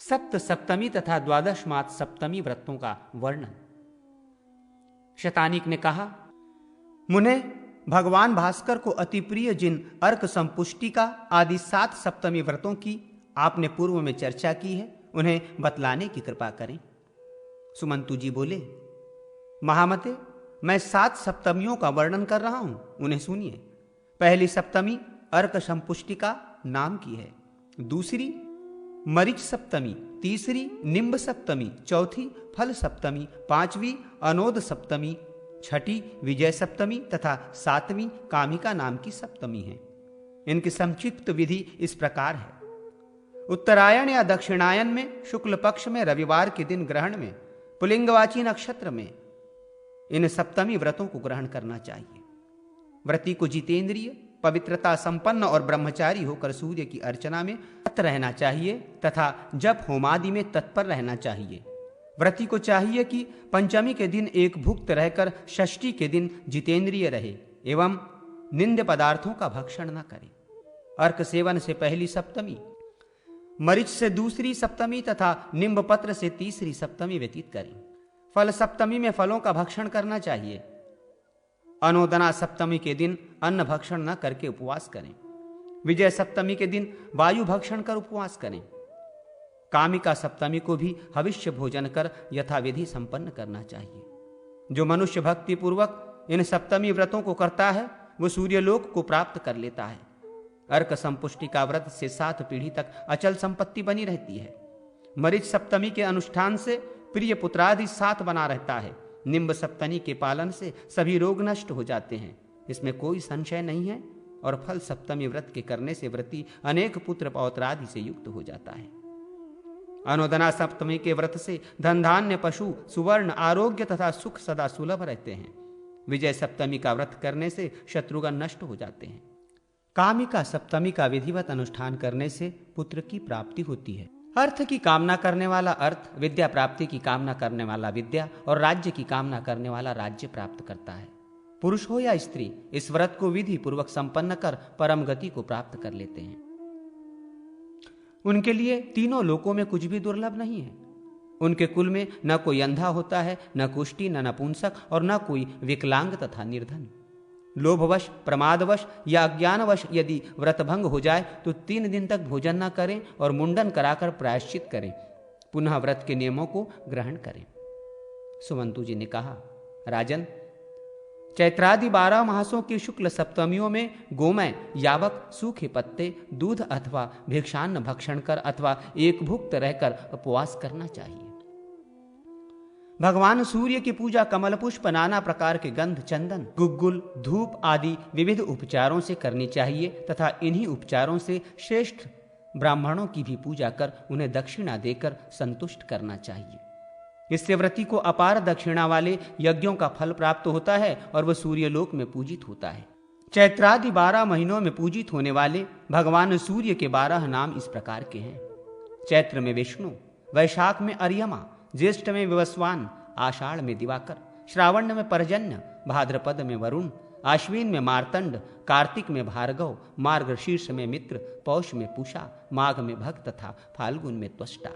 सप्त सप्तमी तथा द्वादश मात सप्तमी व्रतों का वर्णन। शतानीक ने कहा, मुने, भगवान भास्कर को अति प्रिय जिन अर्क संपुष्टिका आदि 7 सप्तमी व्रतों की आपने पूर्व में चर्चा की है, उन्हें बतलाने की कृपा करें। सुमंतु जी बोले, महामते, मैं 7 सप्तमियों का वर्णन कर रहा हूं, उन्हें सुनिए। पहली सप्तमी अर्क संपुष्टिका नाम की है, दूसरी मरीच सप्तमी, तीसरी निम्ब सप्तमी, चौथी फल सप्तमी, पांचवी अनोद सप्तमी, छठी विजय सप्तमी तथा 7वीं कामिका नाम की सप्तमी है। इनकी संक्षिप्त विधि इस प्रकार है। उत्तरायण या दक्षिणायन में शुक्ल पक्ष में रविवार के दिन ग्रहण में पुलिंगवाची नक्षत्र में इन सप्तमी व्रतों को ग्रहण करना चाहिए। व्रती को जितेंद्रिय, पवित्रता संपन्न और ब्रह्मचारी होकर सूर्य की अर्चना में तत्पर रहना चाहिए तथा जप होमादि में तत्पर रहना चाहिए। व्रती को चाहिए कि पंचमी के दिन एक भुक्त रहकर षष्ठी के दिन जितेंद्रिय रहे एवं निंद्य पदार्थों का भक्षण न करे। अर्क सेवन से पहली सप्तमी, मरीच से दूसरी सप्तमी तथा निम्ब पत्र से तीसरी सप्तमी व्यतीत करें। फल सप्तमी में फलों का भक्षण करना चाहिए। अनोदना सप्तमी के दिन अन्न भक्षण न करके उपवास करें। विजय सप्तमी के दिन वायु भक्षण कर उपवास करें। कामिका सप्तमी को भी हविष्य भोजन कर यथाविधि संपन्न करना चाहिए। जो मनुष्य भक्ति पूर्वक इन सप्तमी व्रतों को करता है वो सूर्यलोक को प्राप्त कर लेता है। अर्क संपुष्टि का व्रत से 7 पीढ़ी तक अचल संपत्ति बनी रहती है। मरीच सप्तमी के अनुष्ठान से प्रिय पुत्रादि 7 बना रहता है। निम्ब सप्तमी के पालन से सभी रोग नष्ट हो जाते हैं, इसमें कोई संशय नहीं है। और फल सप्तमी व्रत के करने से व्रती अनेक पुत्र पौत्रादि से युक्त हो जाता है। अनुदना सप्तमी के व्रत से धन धान्य पशु सुवर्ण आरोग्य तथा सुख सदा सुलभ रहते हैं। विजय सप्तमी का व्रत करने से शत्रुगण नष्ट हो जाते हैं। कामिका सप्तमी का विधिवत अनुष्ठान करने से पुत्र की प्राप्ति होती है। अर्थ की कामना करने वाला अर्थ, विद्या प्राप्ति की कामना करने वाला विद्या और राज्य की कामना करने वाला राज्य प्राप्त करता है। पुरुष हो या स्त्री इस व्रत को विधि पूर्वक संपन्न कर परम गति को प्राप्त कर लेते हैं। उनके लिए तीनों लोकों में कुछ भी दुर्लभ नहीं है। उनके कुल में न कोई अंधा होता है, न कुष्ठी, न नपुंसक और न कोई विकलांग तथा निर्धन। लोभवश, प्रमादवश या अज्ञानवश यदि व्रतभंग हो जाए तो 3 दिन तक भोजन न करें और मुंडन कराकर प्रायश्चित करें, पुनः व्रत के नियमों को ग्रहण करें। सुमंतु जी ने कहा, राजन, चैत्रादि 12 मासों की शुक्ल सप्तमियों में गोमय, यावक, सूखे पत्ते, दूध अथवा भिक्षान्न भक्षण कर अथवा एक भुक्त रहकर उपवास करना चाहिए। भगवान सूर्य की पूजा कमल पुष्प, नाना प्रकार के गंध, चंदन, गुग्गुल, धूप आदि विविध उपचारों से करनी चाहिए तथा इन्हीं उपचारों से श्रेष्ठ ब्राह्मणों की भी पूजा कर उन्हें दक्षिणा देकर संतुष्ट करना चाहिए। इससे व्रती को अपार दक्षिणा वाले यज्ञों का फल प्राप्त होता है और वह सूर्यलोक में पूजित होता है। चैत्रादि 12 महीनों में पूजित होने वाले भगवान सूर्य के 12 नाम इस प्रकार के हैं। चैत्र में विष्णु, वैशाख में अर्यमा, ज्येष्ठ में विवस्वान, आषाढ़ में दिवाकर, श्रावण में पर्जन्य, भाद्रपद में वरुण, आश्विन में मार्तंड, कार्तिक में भार्गव, मार्गशीर्ष में मित्र, पौष में पूषा, माघ में भक्त तथा फाल्गुन में त्वष्टा।